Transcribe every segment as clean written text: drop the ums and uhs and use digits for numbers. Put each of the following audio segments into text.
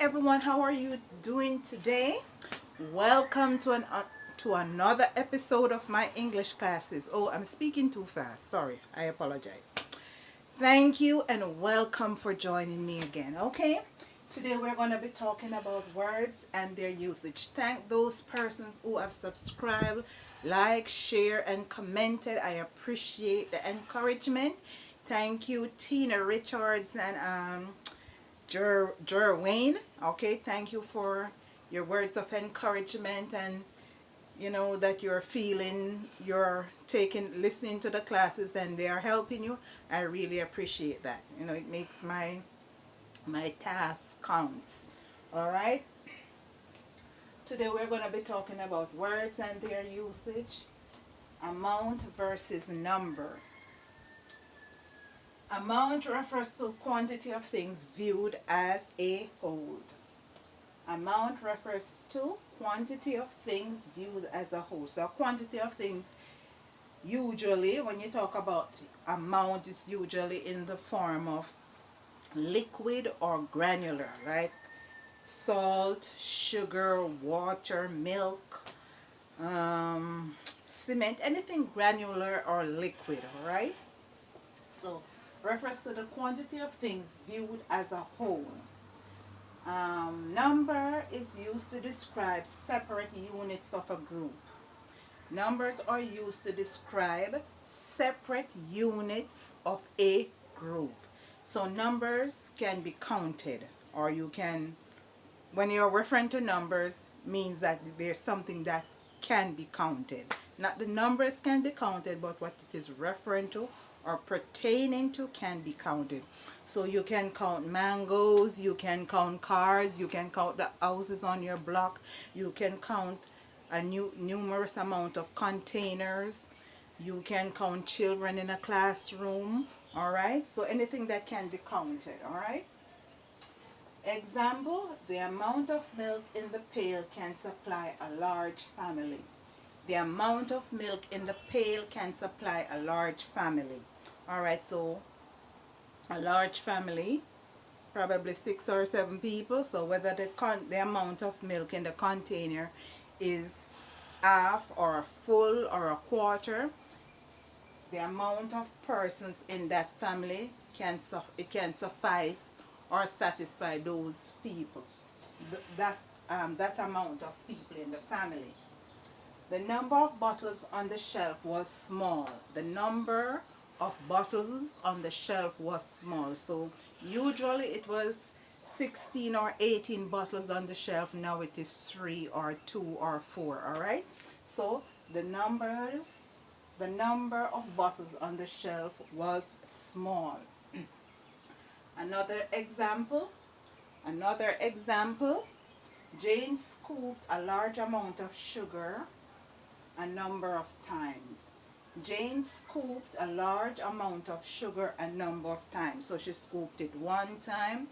everyone, how are you doing today? Welcome to another episode of my English classes. Oh, I'm speaking too fast. Sorry, I apologize. Thank you and welcome for joining me again. Okay, today we're going to be talking about words and their usage. Thank those persons who have subscribed, like, share, and commented. I appreciate the encouragement. Thank you, Tina Richards and Jerwayne. Okay, thank you for your words of encouragement, and that you're feeling you're listening to the classes and they are helping you. I really appreciate that. It makes my task counts. All right, today we're going to be talking about words and their usage. Amount versus number. Amount refers to quantity of things viewed as a whole. Amount refers to quantity of things viewed as a whole. So quantity of things, usually when you talk about amount, is usually in the form of liquid or granular, like salt, sugar, water, milk, cement, anything granular or liquid, alright? So refers to the quantity of things viewed as a whole. Number is used to describe separate units of a group. Numbers are used to describe separate units of a group. So numbers can be counted, or when you're referring to numbers, means that there's something that can be counted. Not the numbers can be counted, but what it is referring to or pertaining to can be counted. So you can count mangoes, you can count cars, you can count the houses on your block, you can count a numerous amount of containers, you can count children in a classroom. All right, so anything that can be counted. All right. Example, the amount of milk in the pail can supply a large family. The amount of milk in the pail can supply a large family. Alright, so a large family, probably 6 or 7 people. So whether the amount of milk in the container is half or full or a quarter, the amount of persons in that family can suffice or satisfy those people. That amount of people in the family. The number of bottles on the shelf was small. The number of bottles on the shelf was small. So usually it was 16 or 18 bottles on the shelf. Now it is 3 or 2 or 4. All right. So the number of bottles on the shelf was small. Another example. Jane scooped a large amount of sugar a number of times. Jane scooped a large amount of sugar a number of times. So she scooped it 1 time,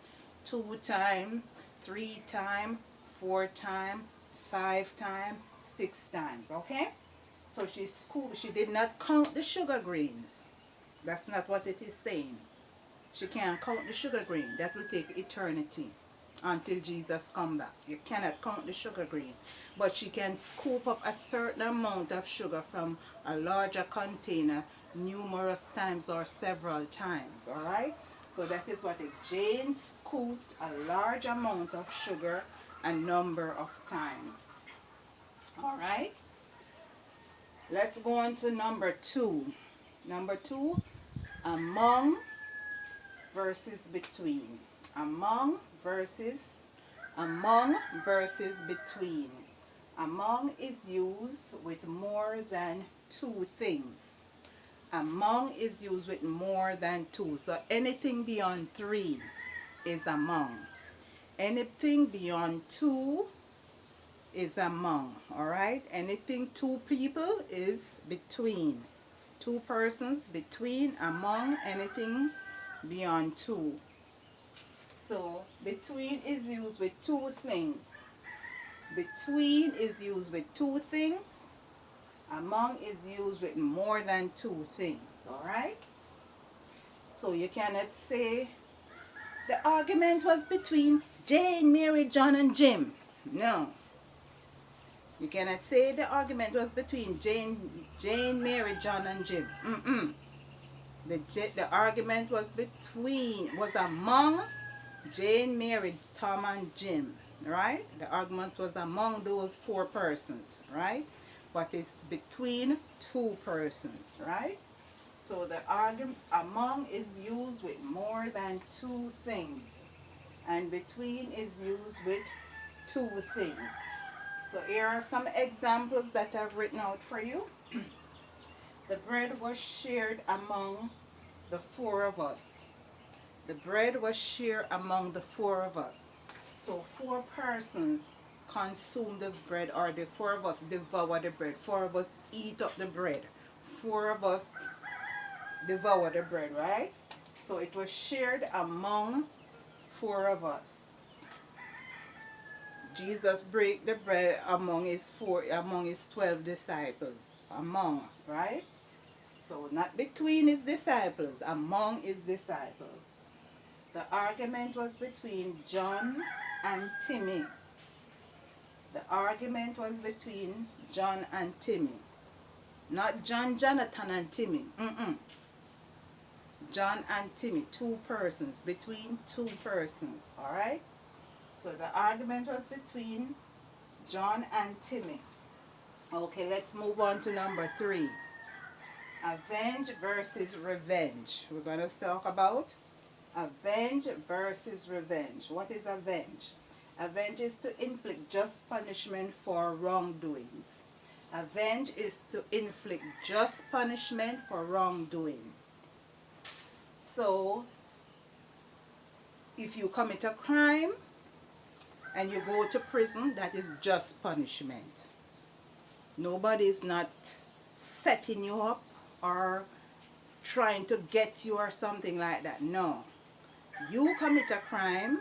2 times, 3 times, 4 times, 5 times, 6 times. Okay? So she did not count the sugar grains. That's not what it is saying. She can't count the sugar grain. That will take eternity until Jesus come back. You cannot count the sugar grain. But she can scoop up a certain amount of sugar from a larger container numerous times or several times. Alright? So that is what Jane scooped a large amount of sugar a number of times. Alright? Let's go on to number 2. Number 2, among versus between. Among versus between. Among is used with more than 2 things. Among is used with more than 2. So anything beyond 3 is among. Anything beyond 2 is among. Alright? Anything 2 people is between. 2 persons, between, among, anything beyond 2. So between is used with 2 things. Between is used with 2 things. Among is used with more than 2 things. Alright? So you cannot say The argument was between Jane, Mary, John, and Jim. No. You cannot say the argument was between Jane, Mary, John, and Jim. Mm-mm. The argument was among Jane, Mary, Tom, and Jim, right? The argument was among those four persons, right? But it's between two persons, right? So the argument among is used with more than two things, and between is used with two things. So here are some examples that I've written out for you. The bread was shared among the four of us. The bread was shared among the four of us. So four persons consume the bread, or the four of us devour the bread. Four of us eat up the bread. Four of us devour the bread, right? So it was shared among four of us. Jesus break the bread among his 12 disciples. Among, right? So not between his disciples, among his disciples. The argument was between John and Timmy. The argument was between John and Timmy. Not John, Jonathan, and Timmy. John and Timmy, two persons, between two persons, all right? So the argument was between John and Timmy. Okay, let's move on to number 3. Avenge versus revenge. We're going to talk about avenge versus revenge. What is avenge? Avenge is to inflict just punishment for wrongdoings. Avenge is to inflict just punishment for wrongdoing. So, if you commit a crime and you go to prison, that is just punishment. Nobody is not setting you up or trying to get you or something like that. No. You commit a crime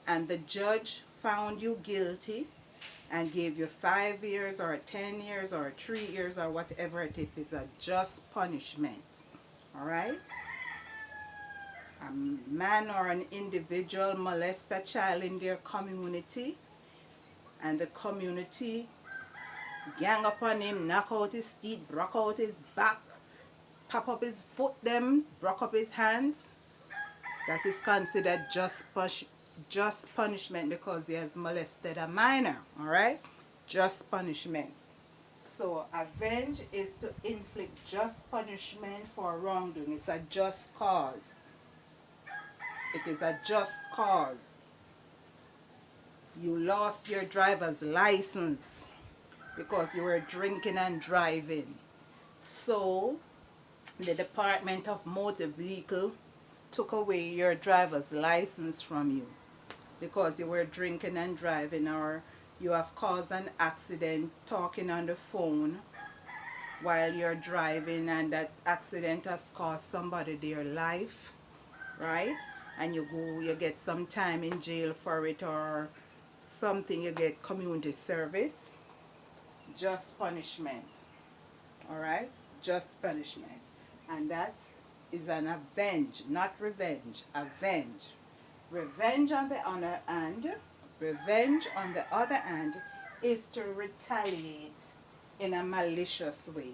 and the judge found you guilty and gave you 5 years or 10 years or 3 years or whatever it is. It's a just punishment. Alright? A man or an individual molest a child in their community, and the community gang up on him, knock out his teeth, broke out his back, pop up his foot them, broke up his hands. That is considered just punishment because he has molested a minor. Alright? Just punishment. So avenge is to inflict just punishment for wrongdoing. It's a just cause. It is a just cause. You lost your driver's license because you were drinking and driving. So the Department of Motor Vehicle took away your driver's license from you because you were drinking and driving, or you have caused an accident talking on the phone while you're driving, and that accident has cost somebody their life, right? And you get some time in jail for it, or something, you get community service. Just punishment. Alright? Just punishment. And that is an avenge, not revenge. Avenge. Revenge on the other hand is to retaliate in a malicious way.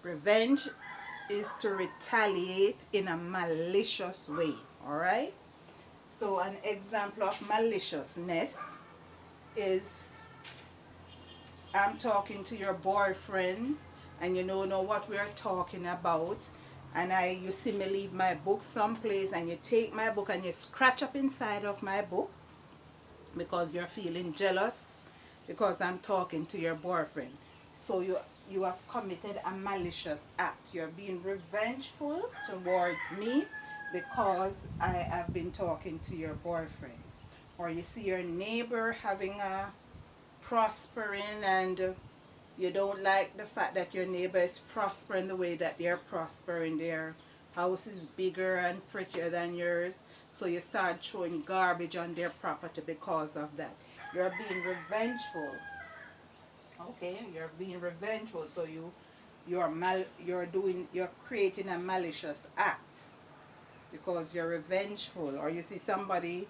Revenge is to retaliate in a malicious way. Alright? So an example of maliciousness is, I'm talking to your boyfriend and you don't know what we are talking about, and you see me leave my book someplace and you take my book and you scratch up inside of my book because you're feeling jealous because I'm talking to your boyfriend. So you have committed a malicious act. You're being revengeful towards me because I have been talking to your boyfriend. Or you see your neighbor having a prospering, and you don't like the fact that your neighbor is prospering the way that they're prospering. Their house is bigger and prettier than yours, so you start throwing garbage on their property because of that. You're being revengeful. Okay, you're being revengeful, so you're creating a malicious act. because you're revengeful. Or you see somebody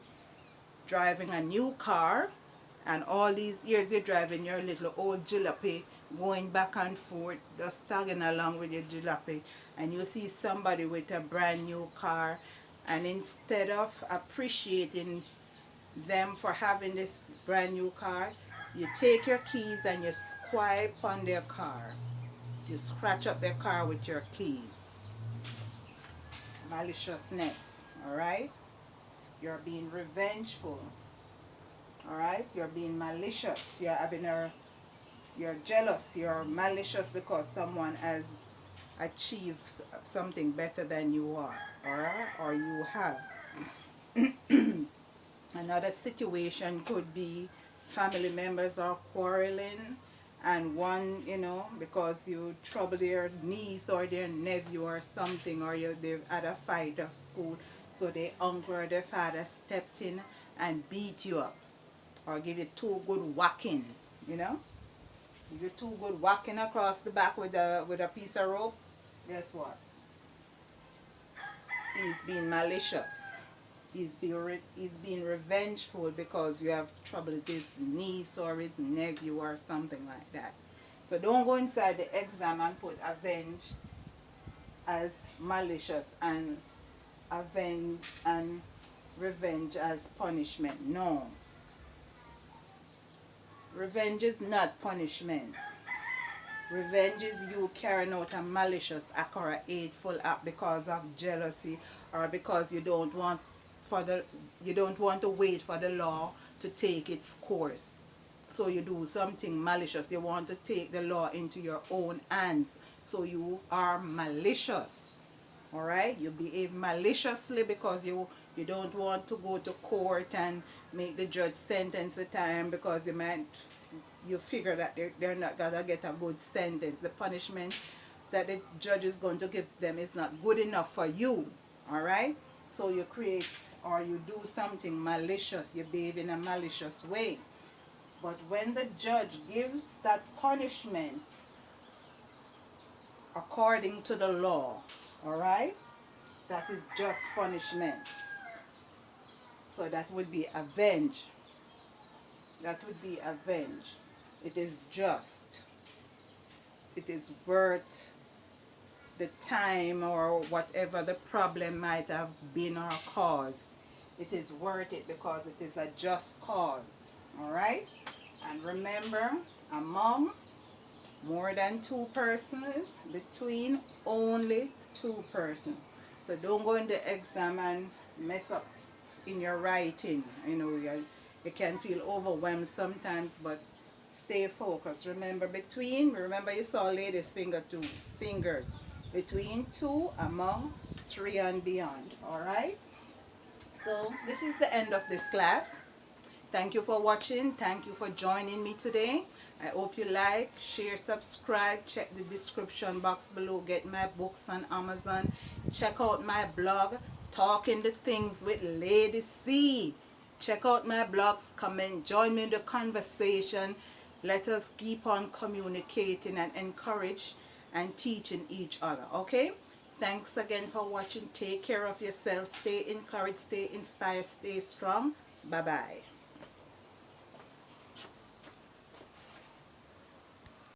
driving a new car, and all these years you're driving your little old jalopy, going back and forth, just tagging along with your jalopy, and you see somebody with a brand new car, and instead of appreciating them for having this brand new car, you take your keys and you swipe on their car. You scratch up their car with your keys. Maliciousness, alright? You're being revengeful. Alright? You're being malicious. You're jealous. You're malicious because someone has achieved something better than you are. Alright? Or you have. Another situation could be family members are quarreling, and one, because you trouble their niece or their nephew or something, or they've had a fight at school, so their uncle or their father stepped in and beat you up, or give you two good whacking, Give you two good whacking across the back with a piece of rope. Guess what? He's being malicious. He's being revengeful because you have trouble with his niece or his nephew or something like that. So don't go inside the exam and put avenge as malicious and avenge and revenge as punishment. No. Revenge is not punishment. Revenge is you carrying out a malicious act or a hateful act because of jealousy, or because you don't want to wait for the law to take its course. So you do something malicious. You want to take the law into your own hands. So you are malicious. Alright? You behave maliciously because you don't want to go to court and make the judge sentence the time, because you figure that they're not going to get a good sentence. The punishment that the judge is going to give them is not good enough for you. Alright? So you create or you do something malicious. You behave in a malicious way. But when the judge gives that punishment according to the law, alright, that is just punishment. So that would be avenge. That would be avenge. It is just. It is worth the time or whatever the problem might have been or cause. It is worth it because it is a just cause. Alright? And remember, among more than two persons, between only two persons. So don't go in the exam and mess up in your writing. You can feel overwhelmed sometimes, but stay focused. Remember you saw ladies' fingers. Between two, among, three and beyond. Alright? So this is the end of this class. Thank you for watching. Thank you for joining me today. I hope you like, share, subscribe. Check the description box below. Get my books on Amazon. Check out my blog, Talking the Things with Lady C. Check out my blogs. Comment. Join me in the conversation. Let us keep on communicating and encourage and teaching each other. Okay? Thanks again for watching. Take care of yourself. Stay encouraged. Stay inspired. Stay strong. Bye-bye.